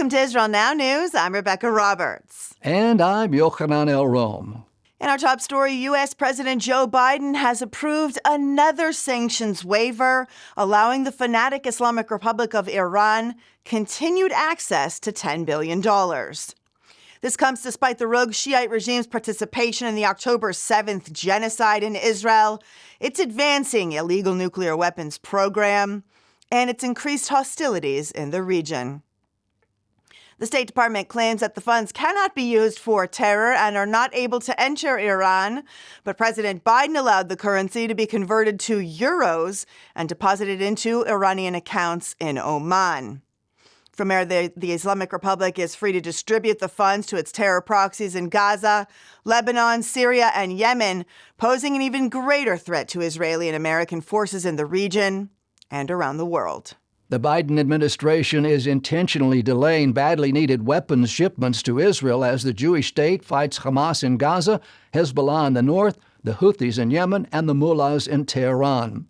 Welcome to Israel Now News. I'm Rebecca Roberts. And I'm Yochanan El Rom. In our top story, U.S. President Joe Biden has approved another sanctions waiver, allowing the fanatic Islamic Republic of Iran continued access to $10 billion. This comes despite the rogue Shiite regime's participation in the October 7th genocide in Israel, its advancing illegal nuclear weapons program, and its increased hostilities in the region. The State Department claims that the funds cannot be used for terror and are not able to enter Iran, but President Biden allowed the currency to be converted to euros and deposited into Iranian accounts in Oman. From there, the Islamic Republic is free to distribute the funds to its terror proxies in Gaza, Lebanon, Syria, and Yemen, posing an even greater threat to Israeli and American forces in the region and around the world. The Biden administration is intentionally delaying badly needed weapons shipments to Israel as the Jewish state fights Hamas in Gaza, Hezbollah in the north, the Houthis in Yemen, and the mullahs in Tehran.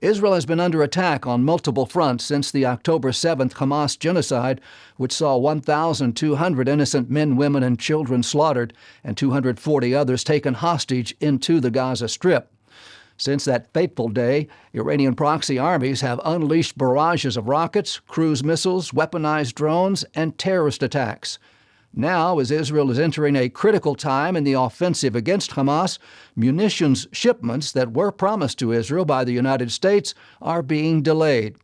Israel has been under attack on multiple fronts since the October 7th Hamas genocide, which saw 1,200 innocent men, women, and children slaughtered and 240 others taken hostage into the Gaza Strip. Since that fateful day, Iranian proxy armies have unleashed barrages of rockets, cruise missiles, weaponized drones, and terrorist attacks. Now, as Israel is entering a critical time in the offensive against Hamas, munitions shipments that were promised to Israel by the United States are being delayed.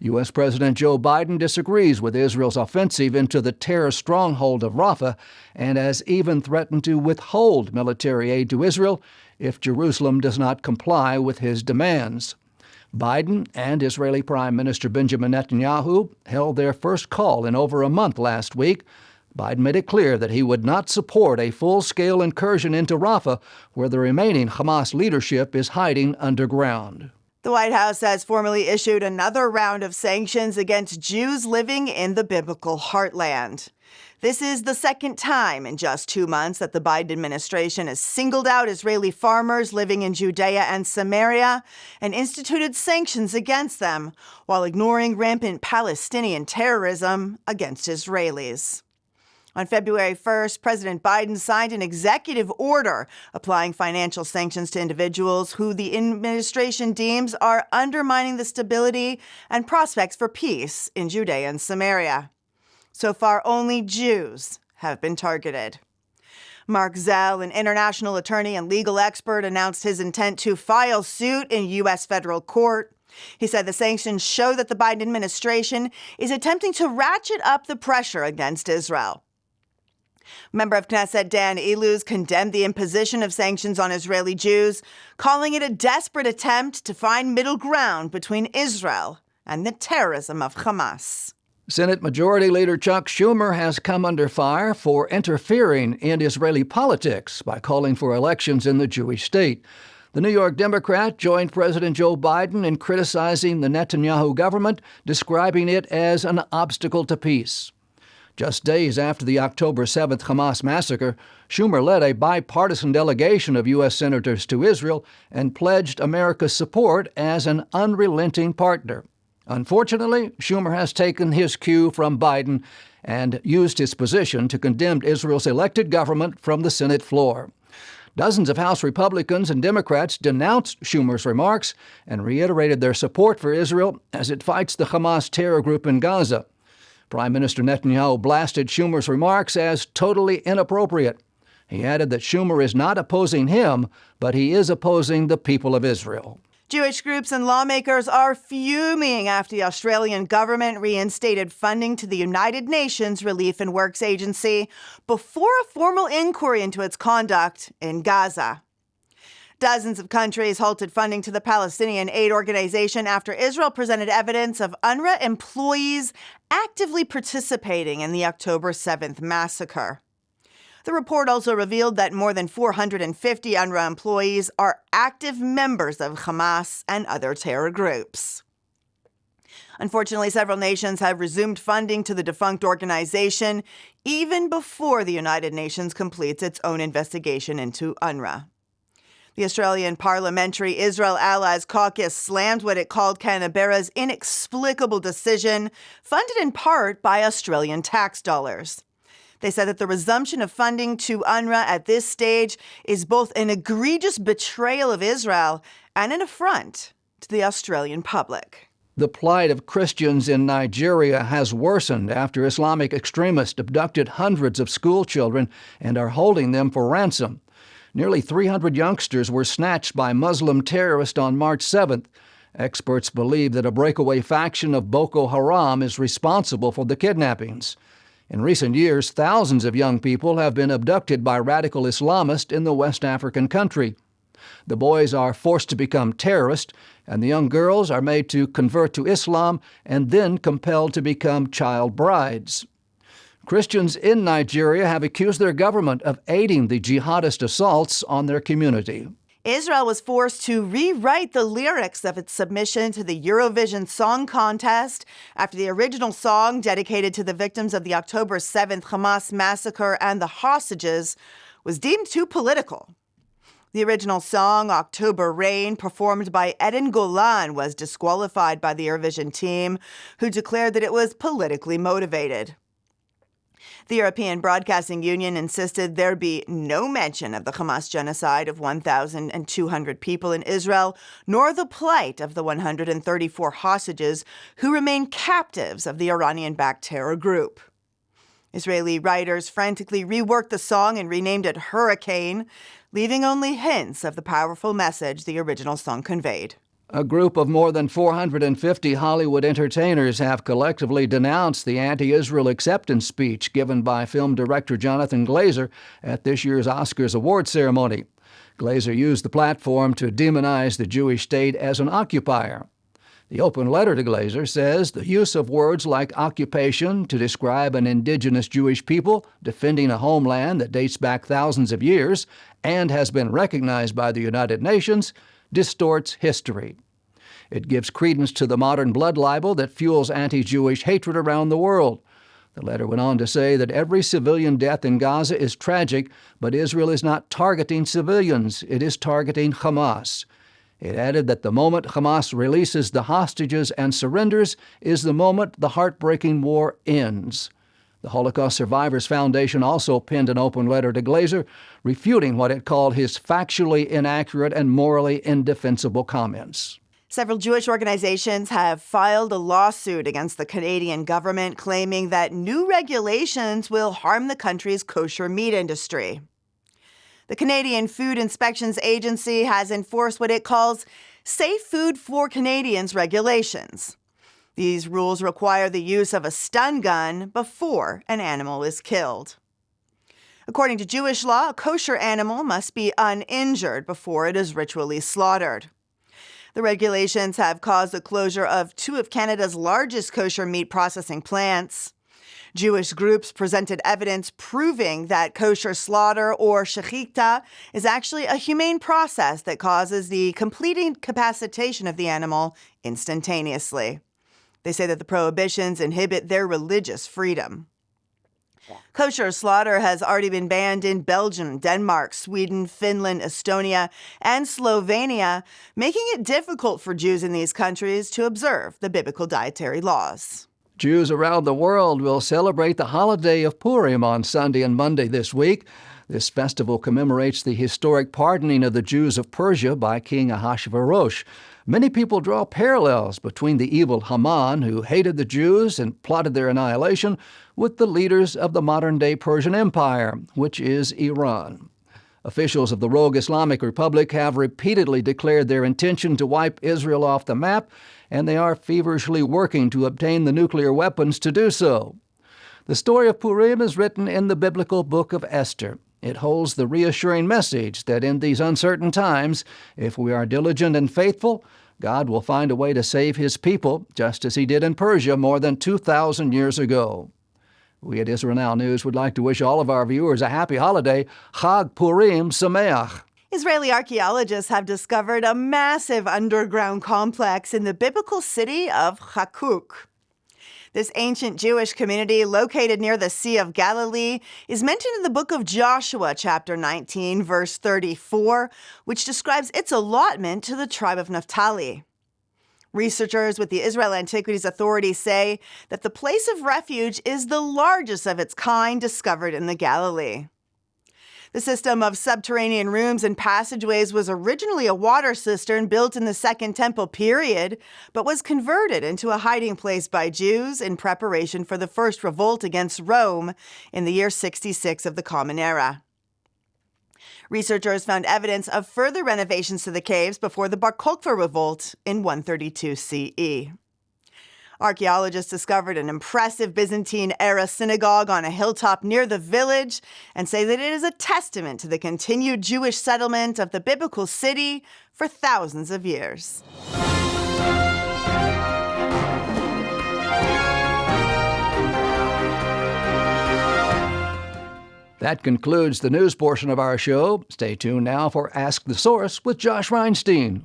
U.S. President Joe Biden disagrees with Israel's offensive into the terror stronghold of Rafah and has even threatened to withhold military aid to Israel if Jerusalem does not comply with his demands. Biden and Israeli Prime Minister Benjamin Netanyahu held their first call in over a month last week. Biden made it clear that he would not support a full-scale incursion into Rafah, where the remaining Hamas leadership is hiding underground. The White House has formally issued another round of sanctions against Jews living in the biblical heartland. This is the second time in just 2 months that the Biden administration has singled out Israeli farmers living in Judea and Samaria and instituted sanctions against them while ignoring rampant Palestinian terrorism against Israelis. On February 1st, President Biden signed an executive order applying financial sanctions to individuals who the administration deems are undermining the stability and prospects for peace in Judea and Samaria. So far, only Jews have been targeted. Mark Zell, an international attorney and legal expert, announced his intent to file suit in U.S. federal court. He said the sanctions show that the Biden administration is attempting to ratchet up the pressure against Israel. Member of Knesset Dan Iluz condemned the imposition of sanctions on Israeli Jews, calling it a desperate attempt to find middle ground between Israel and the terrorism of Hamas. Senate Majority Leader Chuck Schumer has come under fire for interfering in Israeli politics by calling for elections in the Jewish state. The New York Democrat joined President Joe Biden in criticizing the Netanyahu government, describing it as an obstacle to peace. Just days after the October 7th Hamas massacre, Schumer led a bipartisan delegation of U.S. senators to Israel and pledged America's support as an unrelenting partner. Unfortunately, Schumer has taken his cue from Biden and used his position to condemn Israel's elected government from the Senate floor. Dozens of House Republicans and Democrats denounced Schumer's remarks and reiterated their support for Israel as it fights the Hamas terror group in Gaza. Prime Minister Netanyahu blasted Schumer's remarks as totally inappropriate. He added that Schumer is not opposing him, but he is opposing the people of Israel. Jewish groups and lawmakers are fuming after the Australian government reinstated funding to the United Nations Relief and Works Agency before a formal inquiry into its conduct in Gaza. Dozens of countries halted funding to the Palestinian aid organization after Israel presented evidence of UNRWA employees actively participating in the October 7th massacre. The report also revealed that more than 450 UNRWA employees are active members of Hamas and other terror groups. Unfortunately, several nations have resumed funding to the defunct organization even before the United Nations completes its own investigation into UNRWA. The Australian Parliamentary Israel Allies Caucus slammed what it called Canberra's inexplicable decision, funded in part by Australian tax dollars. They said that the resumption of funding to UNRWA at this stage is both an egregious betrayal of Israel and an affront to the Australian public. The plight of Christians in Nigeria has worsened after Islamic extremists abducted hundreds of school children and are holding them for ransom. Nearly 300 youngsters were snatched by Muslim terrorists on March 7th. Experts believe that a breakaway faction of Boko Haram is responsible for the kidnappings. In recent years, thousands of young people have been abducted by radical Islamists in the West African country. The boys are forced to become terrorists, and the young girls are made to convert to Islam and then compelled to become child brides. Christians in Nigeria have accused their government of aiding the jihadist assaults on their community. Israel was forced to rewrite the lyrics of its submission to the Eurovision Song Contest after the original song, dedicated to the victims of the October 7th Hamas massacre and the hostages, was deemed too political. The original song, October Rain, performed by Eden Golan, was disqualified by the Eurovision team, who declared that it was politically motivated. The European Broadcasting Union insisted there be no mention of the Hamas genocide of 1,200 people in Israel, nor the plight of the 134 hostages who remain captives of the Iranian-backed terror group. Israeli writers frantically reworked the song and renamed it Hurricane, leaving only hints of the powerful message the original song conveyed. A group of more than 450 Hollywood entertainers have collectively denounced the anti-Israel acceptance speech given by film director Jonathan Glazer at this year's Oscars award ceremony. Glazer used the platform to demonize the Jewish state as an occupier. The open letter to Glazer says the use of words like occupation to describe an indigenous Jewish people defending a homeland that dates back thousands of years and has been recognized by the United Nations distorts history. It gives credence to the modern blood libel that fuels anti-Jewish hatred around the world. The letter went on to say that every civilian death in Gaza is tragic, but Israel is not targeting civilians, it is targeting Hamas. It added that the moment Hamas releases the hostages and surrenders is the moment the heartbreaking war ends. The Holocaust Survivors Foundation also penned an open letter to Glazer, refuting what it called his factually inaccurate and morally indefensible comments. Several Jewish organizations have filed a lawsuit against the Canadian government, claiming that new regulations will harm the country's kosher meat industry. The Canadian Food Inspections Agency has enforced what it calls Safe Food for Canadians regulations. These rules require the use of a stun gun before an animal is killed. According to Jewish law, a kosher animal must be uninjured before it is ritually slaughtered. The regulations have caused the closure of two of Canada's largest kosher meat processing plants. Jewish groups presented evidence proving that kosher slaughter, or shechita, is actually a humane process that causes the complete incapacitation of the animal instantaneously. They say that the prohibitions inhibit their religious freedom. Kosher slaughter has already been banned in Belgium, Denmark, Sweden, Finland, Estonia, and Slovenia, making it difficult for Jews in these countries to observe the biblical dietary laws. Jews around the world will celebrate the holiday of Purim on Sunday and Monday this week. This festival commemorates the historic pardoning of the Jews of Persia by King Ahasuerus. Many people draw parallels between the evil Haman, who hated the Jews and plotted their annihilation, with the leaders of the modern-day Persian Empire, which is Iran. Officials of the rogue Islamic Republic have repeatedly declared their intention to wipe Israel off the map, and they are feverishly working to obtain the nuclear weapons to do so. The story of Purim is written in the biblical book of Esther. It holds the reassuring message that in these uncertain times, if we are diligent and faithful, God will find a way to save His people, just as He did in Persia more than 2,000 years ago. We at Israel Now News would like to wish all of our viewers a happy holiday. Chag Purim Sameach. Israeli archaeologists have discovered a massive underground complex in the biblical city of Hakuk. This ancient Jewish community, located near the Sea of Galilee, is mentioned in the book of Joshua, chapter 19, verse 34, which describes its allotment to the tribe of Naphtali. Researchers with the Israel Antiquities Authority say that the place of refuge is the largest of its kind discovered in the Galilee. The system of subterranean rooms and passageways was originally a water cistern built in the Second Temple period, but was converted into a hiding place by Jews in preparation for the first revolt against Rome in the year 66 of the Common Era. Researchers found evidence of further renovations to the caves before the Bar Kokhba revolt in 132 CE. Archaeologists discovered an impressive Byzantine-era synagogue on a hilltop near the village and say that it is a testament to the continued Jewish settlement of the biblical city for thousands of years. That concludes the news portion of our show. Stay tuned now for Ask the Source with Josh Reinstein.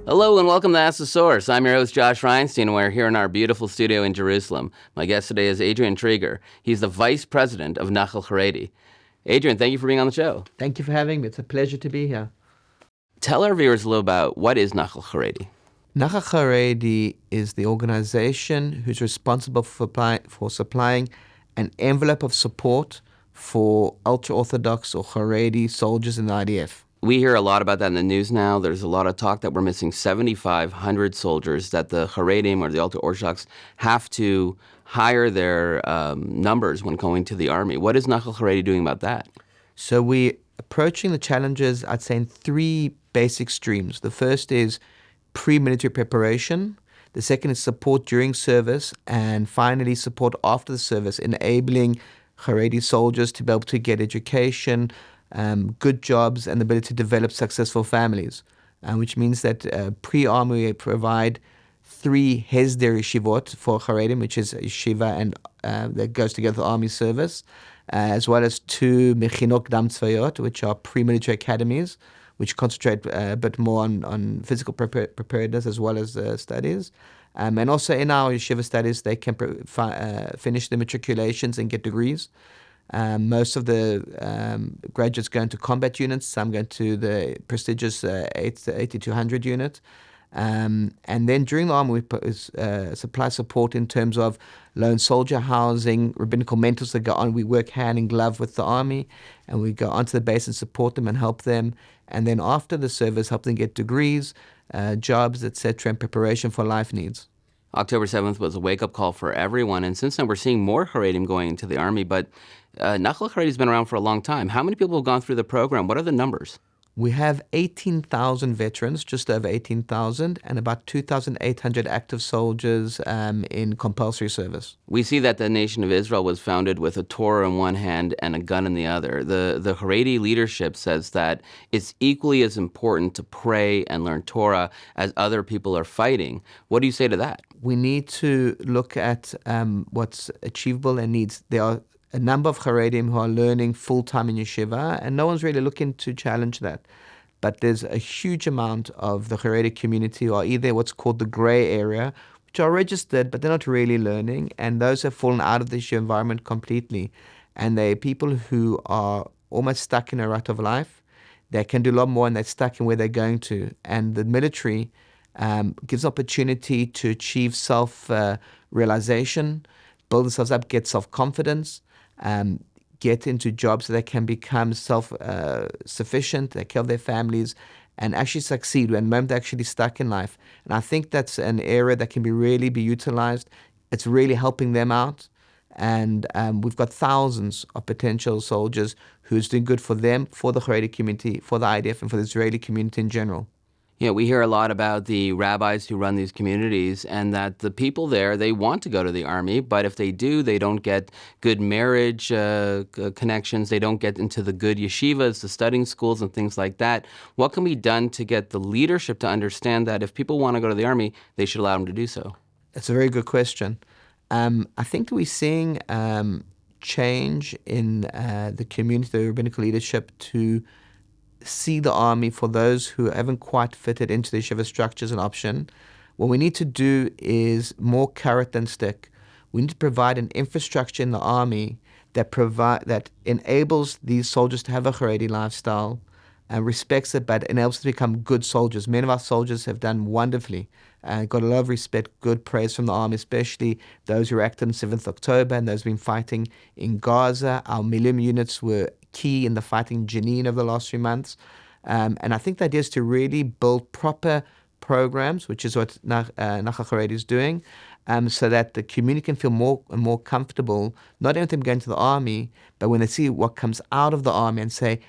Hello and welcome to Ask the Source. I'm your host, Josh Reinstein, and we're here in our beautiful studio in Jerusalem. My guest today is Adrian Treger. He's the Vice President of Nachal Haredi. Adrian, thank you for being on the show. Thank you for having me. It's a pleasure to be here. Tell our viewers a little about what is Nachal Haredi. Nachal Haredi is the organization who's responsible for supplying an envelope of support for ultra-Orthodox or Haredi soldiers in the IDF. We hear a lot about that in the news now. There's a lot of talk that we're missing 7,500 soldiers, that the Haredim or the ultra-Orthodox have to hire their numbers when going to the army. What is Nachal Haredi doing about that? So we're approaching the challenges, I'd say, in three basic streams. The first is pre-military preparation. The second is support during service. And finally, support after the service, enabling Haredi soldiers to be able to get education, good jobs, and the ability to develop successful families, which means that pre-army we provide 3 Hesder Yeshivot for Haredim, which is yeshiva and that goes together with army service, as well as 2 Mechinot Dam Tzvayot, which are pre-military academies, which concentrate a bit more on physical preparedness as well as studies. And also in our yeshiva studies, they can finish their matriculations and get degrees. Most of the graduates go into combat units, some go to the prestigious 8200 unit. And then during the army, we supply support in terms of lone soldier housing, rabbinical mentors that go on. We work hand in glove with the army, and we go onto the base and support them and help them. And then after the service, help them get degrees, jobs, etc., and preparation for life needs. October 7th was a wake-up call for everyone, and since then we're seeing more Haredim going into the army, but Nachal Haredi has been around for a long time. How many people have gone through the program? What are the numbers? We have 18,000 veterans, just over 18,000, and about 2,800 active soldiers in compulsory service. We see that the nation of Israel was founded with a Torah in one hand and a gun in the other. The Haredi leadership says that it's equally as important to pray and learn Torah as other people are fighting. What do you say to that? We need to look at what's achievable and needs. There are a number of Haredim who are learning full-time in yeshiva, and no one's really looking to challenge that. But there's a huge amount of the Haredi community who are either what's called the gray area, which are registered, but they're not really learning, and those have fallen out of the yeshiva environment completely. And they're people who are almost stuck in a rut of life. They can do a lot more, and they're stuck in where they're going to. And the military gives opportunity to achieve self-realization, build themselves up, get self-confidence, get into jobs so they can become self-sufficient, they care for their families, and actually succeed when they're actually stuck in life. And I think that's an area that can really be utilized. It's really helping them out. And we've got thousands of potential soldiers who's doing good for them, for the Haredi community, for the IDF, and for the Israeli community in general. Yeah, we hear a lot about the rabbis who run these communities and that the people there, they want to go to the army, but if they do, they don't get good marriage connections, they don't get into the good yeshivas, the studying schools and things like that. What can be done to get the leadership to understand that if people want to go to the army, they should allow them to do so? That's a very good question. I think we're seeing change in the community, the rabbinical leadership, to see the army, for those who haven't quite fitted into the yeshiva structures, an option. What we need to do is more carrot than stick. We need to provide an infrastructure in the army that enables these soldiers to have a Haredi lifestyle and respects it, but enables them to become good soldiers. Many of our soldiers have done wonderfully, got a lot of respect, good praise from the army, especially those who acted on 7th October and those who've been fighting in Gaza. Our millennium units were key in the fight in Jenin over the last few months. And I think the idea is to really build proper programs, which is what Nachal Haredi is doing, so that the community can feel more and more comfortable, not only them going to the army, but when they see what comes out of the army and say,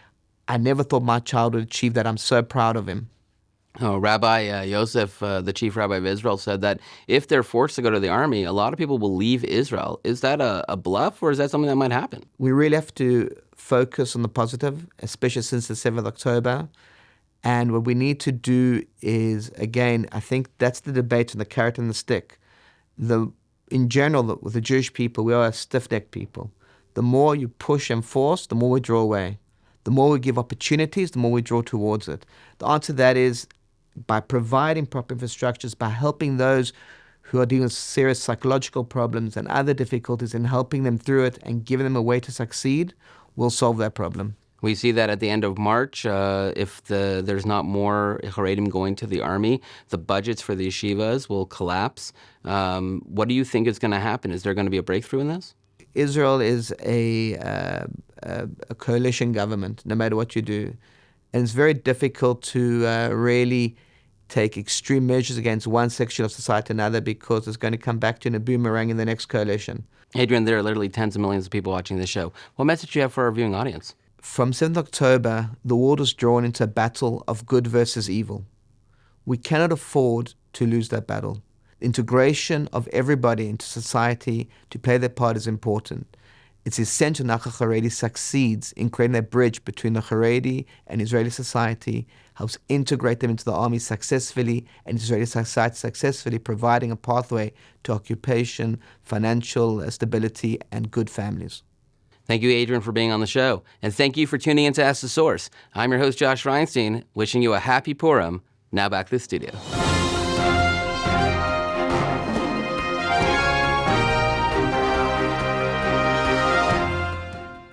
I never thought my child would achieve that. I'm so proud of him. Rabbi Yosef, the chief rabbi of Israel, said that if they're forced to go to the army, a lot of people will leave Israel. Is that a bluff, or is that something that might happen? We really have to focus on the positive, especially since the 7th of October. And what we need to do is, again, I think that's the debate on the carrot and the stick. In general, with the Jewish people, we are a stiff-necked people. The more you push and force, the more we draw away. The more we give opportunities, the more we draw towards it. The answer to that is by providing proper infrastructures, by helping those who are dealing with serious psychological problems and other difficulties and helping them through it and giving them a way to succeed, will solve that problem. We see that at the end of March, if there's not more Haredim going to the army, the budgets for the yeshivas will collapse. What do you think is going to happen? Is there going to be a breakthrough in this? Israel is a coalition government, no matter what you do. And it's very difficult to really take extreme measures against one section of society or another, because it's going to come back to in a boomerang in the next coalition. Adrian, there are literally tens of millions of people watching this show. What message do you have for our viewing audience? From 7th October, the world was drawn into a battle of good versus evil. We cannot afford to lose that battle. Integration of everybody into society to play their part is important. It's essential Nachal Haredi succeeds in creating a bridge between the Haredi and Israeli society, helps integrate them into the army successfully, and Israeli society successfully, providing a pathway to occupation, financial stability, and good families. Thank you, Adrian, for being on the show. And thank you for tuning in to Ask the Source. I'm your host, Josh Reinstein, wishing you a happy Purim. Now back to the studio.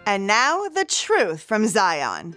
And now, the truth from Zion.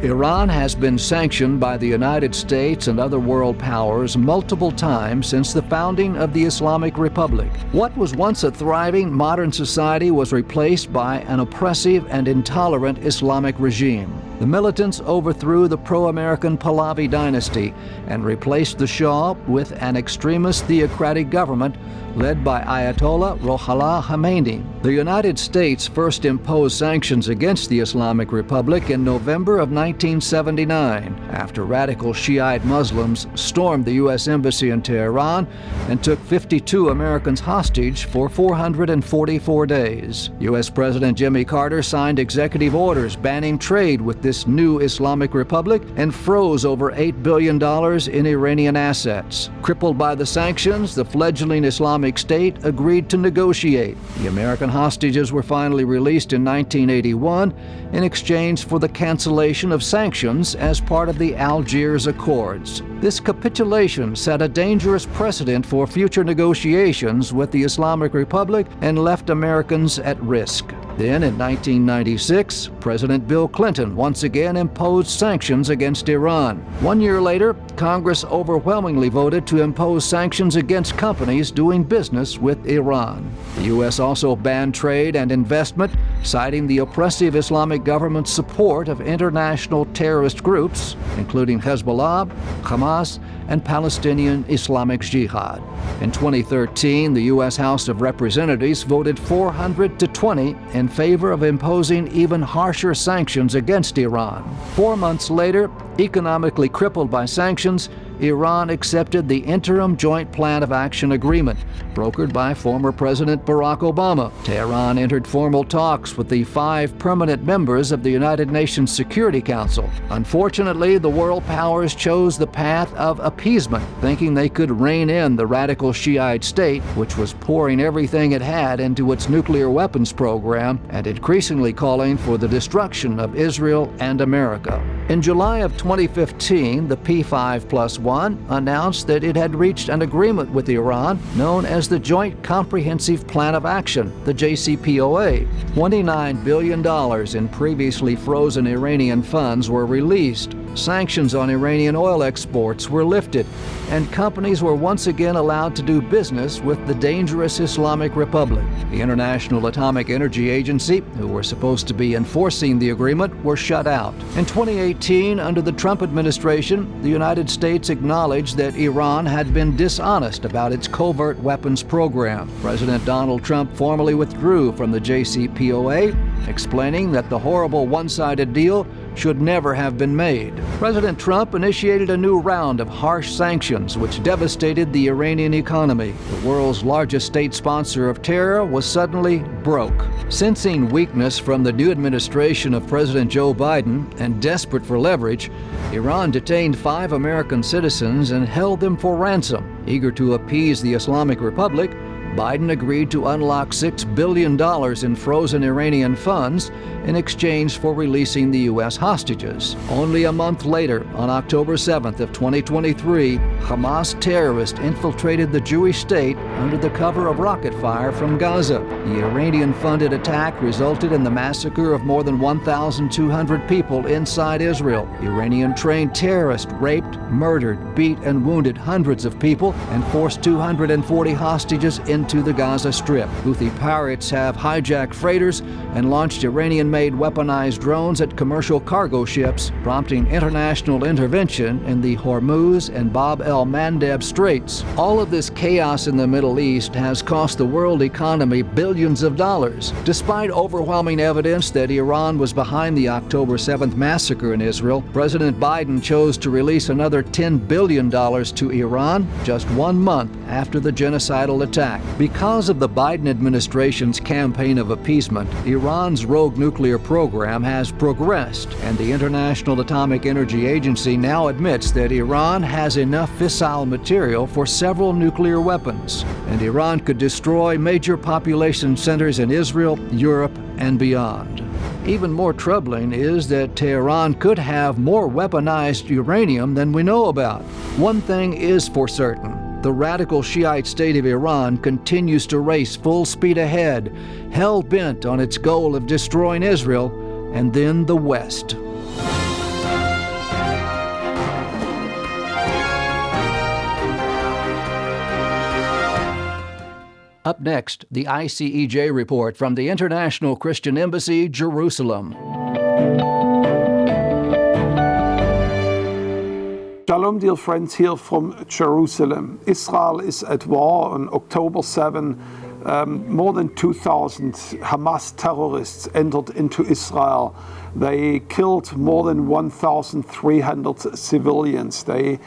Iran has been sanctioned by the United States and other world powers multiple times since the founding of the Islamic Republic. What was once a thriving modern society was replaced by an oppressive and intolerant Islamic regime. The militants overthrew the pro-American Pahlavi dynasty and replaced the Shah with an extremist theocratic government led by Ayatollah Ruhollah Khomeini. The United States first imposed sanctions against the Islamic Republic in November of 1979 after radical Shiite Muslims stormed the U.S. Embassy in Tehran and took 52 Americans hostage for 444 days. U.S. President Jimmy Carter signed executive orders banning trade with this new Islamic Republic and froze over $8 billion in Iranian assets. Crippled by the sanctions, the fledgling Islamic State agreed to negotiate. The American hostages were finally released in 1981 in exchange for the cancellation of sanctions as part of the Algiers Accords. This capitulation set a dangerous precedent for future negotiations with the Islamic Republic and left Americans at risk. Then, in 1996, President Bill Clinton once again imposed sanctions against Iran. 1 year later, Congress overwhelmingly voted to impose sanctions against companies doing business with Iran. The U.S. also banned trade and investment, citing the oppressive Islamic government's support of international terrorist groups, including Hezbollah, Hamas, and Palestinian Islamic Jihad. In 2013, the U.S. House of Representatives voted 400-20 in favor of imposing even harsher sanctions against Iran. 4 months later, economically crippled by sanctions, Iran accepted the Interim Joint Plan of Action Agreement, brokered by former President Barack Obama. Tehran entered formal talks with the 5 permanent members of the United Nations Security Council. Unfortunately, the world powers chose the path of appeasement, thinking they could rein in the radical Shiite state, which was pouring everything it had into its nuclear weapons program and increasingly calling for the destruction of Israel and America. In July of 2015, the P5+1 announced that it had reached an agreement with Iran known as the Joint Comprehensive Plan of Action, the JCPOA. $29 billion in previously frozen Iranian funds were released. Sanctions on Iranian oil exports were lifted, and companies were once again allowed to do business with the dangerous Islamic Republic. The International Atomic Energy Agency, who were supposed to be enforcing the agreement, were shut out. In 2018, under the Trump administration, the United States acknowledged that Iran had been dishonest about its covert weapons program. President Donald Trump formally withdrew from the JCPOA, explaining that the horrible one-sided deal should never have been made. President Trump initiated a new round of harsh sanctions which devastated the Iranian economy. The world's largest state sponsor of terror was suddenly broke. Sensing weakness from the new administration of President Joe Biden and desperate for leverage, Iran detained 5 American citizens and held them for ransom. Eager to appease the Islamic Republic, Biden agreed to unlock $6 billion in frozen Iranian funds in exchange for releasing the U.S. hostages. Only a month later, on October 7th of 2023, Hamas terrorists infiltrated the Jewish state under the cover of rocket fire from Gaza. The Iranian-funded attack resulted in the massacre of more than 1,200 people inside Israel. Iranian-trained terrorists raped, murdered, beat, and wounded hundreds of people and forced 240 hostages into the Gaza Strip. Houthi pirates have hijacked freighters and launched Iranian-made weaponized drones at commercial cargo ships, prompting international intervention in the Hormuz and Bab el-Mandeb Straits. All of this chaos in the Middle East has cost the world economy billions of dollars. Despite overwhelming evidence that Iran was behind the October 7th massacre in Israel, President Biden chose to release another $10 billion to Iran just 1 month after the genocidal attack. Because of the Biden administration's campaign of appeasement, Iran's rogue nuclear program has progressed, and the International Atomic Energy Agency now admits that Iran has enough fissile material for several nuclear weapons, and Iran could destroy major population centers in Israel, Europe, and beyond. Even more troubling is that Tehran could have more weaponized uranium than we know about. One thing is for certain. The radical Shiite state of Iran continues to race full speed ahead, hell-bent on its goal of destroying Israel and then the West. Up next, the ICJ Report from the International Christian Embassy, Jerusalem. Shalom, dear friends, here from Jerusalem. Israel is at war on October 7. More than 2,000 Hamas terrorists entered into Israel. They killed more than 1,300 civilians. They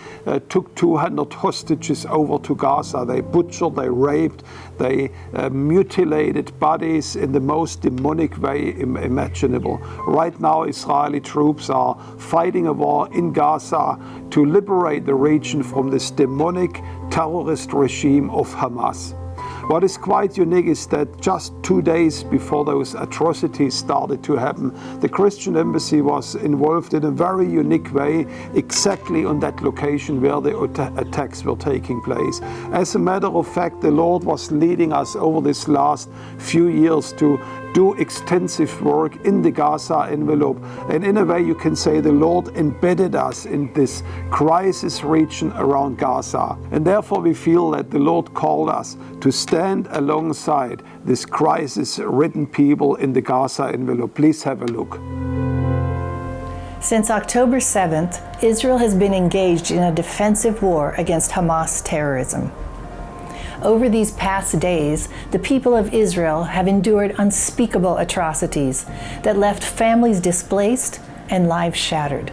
took 200 hostages over to Gaza. They butchered, they raped, they mutilated bodies in the most demonic way imaginable. Right now, Israeli troops are fighting a war in Gaza to liberate the region from this demonic terrorist regime of Hamas. What is quite unique is that just 2 days before those atrocities started to happen, the Christian Embassy was involved in a very unique way exactly on that location where the attacks were taking place. As a matter of fact, the Lord was leading us over this last few years to do extensive work in the Gaza envelope. And in a way, you can say the Lord embedded us in this crisis region around Gaza. And therefore, we feel that the Lord called us to stand alongside this crisis-ridden people in the Gaza envelope. Please have a look. Since October 7th, Israel has been engaged in a defensive war against Hamas terrorism. Over these past days, the people of Israel have endured unspeakable atrocities that left families displaced and lives shattered.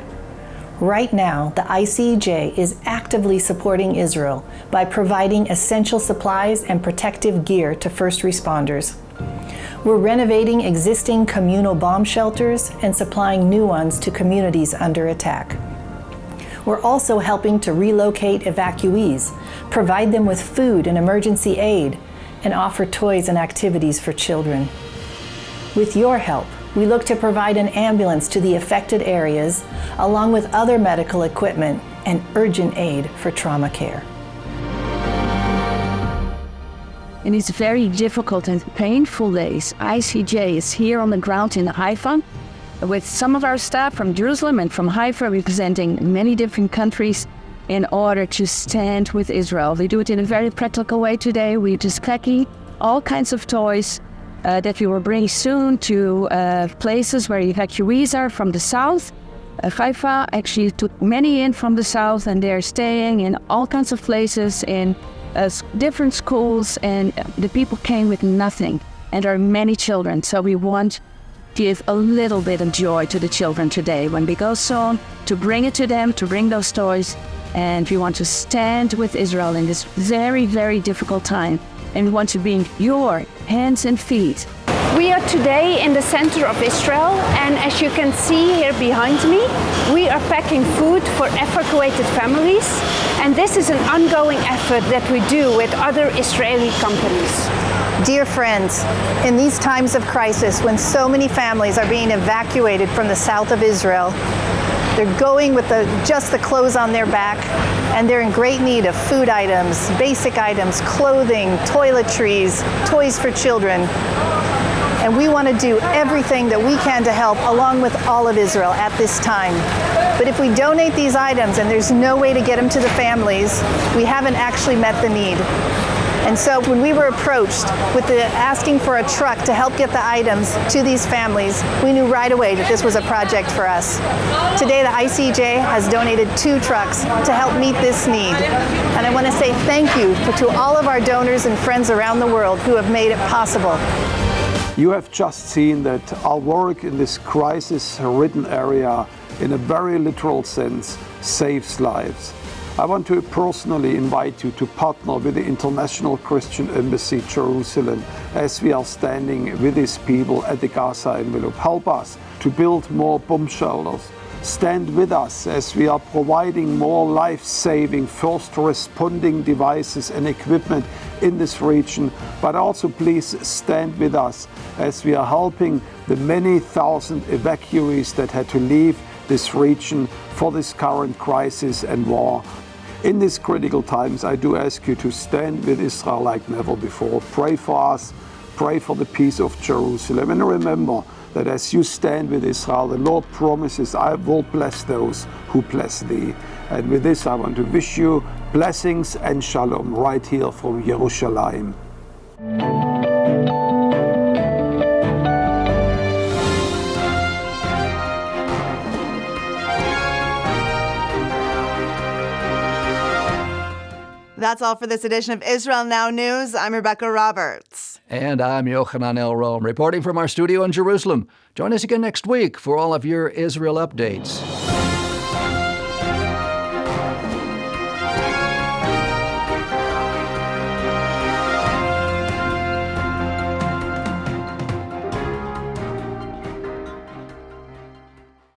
Right now, the ICJ is actively supporting Israel by providing essential supplies and protective gear to first responders. We're renovating existing communal bomb shelters and supplying new ones to communities under attack. We're also helping to relocate evacuees, provide them with food and emergency aid, and offer toys and activities for children. With your help, we look to provide an ambulance to the affected areas, along with other medical equipment and urgent aid for trauma care. In these very difficult and painful days, ICJ is here on the ground in Haifa with some of our staff from Jerusalem and from Haifa representing many different countries in order to stand with Israel. We do it in a very practical way today. We're just packing all kinds of toys that we will bring soon to places where evacuees are from the south. Haifa actually took many in from the south, and they're staying in all kinds of places in different schools, and the people came with nothing, and there are many children. So we want to give a little bit of joy to the children today when we go soon, to bring it to them, to bring those toys, and we want to stand with Israel in this very, very difficult time. And we want to be your hands and feet. We are today in the center of Israel, and as you can see here behind me, we are packing food for evacuated families, and this is an ongoing effort that we do with other Israeli companies. Dear friends, in these times of crisis, when so many families are being evacuated from the south of Israel, they're going with just the clothes on their back, and they're in great need of food items, basic items, clothing, toiletries, toys for children. And we want to do everything that we can to help, along with all of Israel at this time. But if we donate these items and there's no way to get them to the families, we haven't actually met the need. And so when we were approached with asking for a truck to help get the items to these families, we knew right away that this was a project for us. Today, the ICJ has donated 2 trucks to help meet this need. And I want to say thank you to all of our donors and friends around the world who have made it possible. You have just seen that our work in this crisis-ridden area, in a very literal sense, saves lives. I want to personally invite you to partner with the International Christian Embassy Jerusalem as we are standing with these people at the Gaza envelope. Help us to build more bomb shelters. Stand with us as we are providing more life-saving, first responding devices and equipment in this region, but also please stand with us as we are helping the many thousand evacuees that had to leave this region for this current crisis and war. In these critical times, I do ask you to stand with Israel like never before. Pray for us, pray for the peace of Jerusalem, and remember that as you stand with Israel, the Lord promises, I will bless those who bless thee. And with this, I want to wish you blessings and shalom right here from Jerusalem. That's all for this edition of Israel Now News. I'm Rebecca Roberts. And I'm Yochanan El Rome, reporting from our studio in Jerusalem. Join us again next week for all of your Israel updates.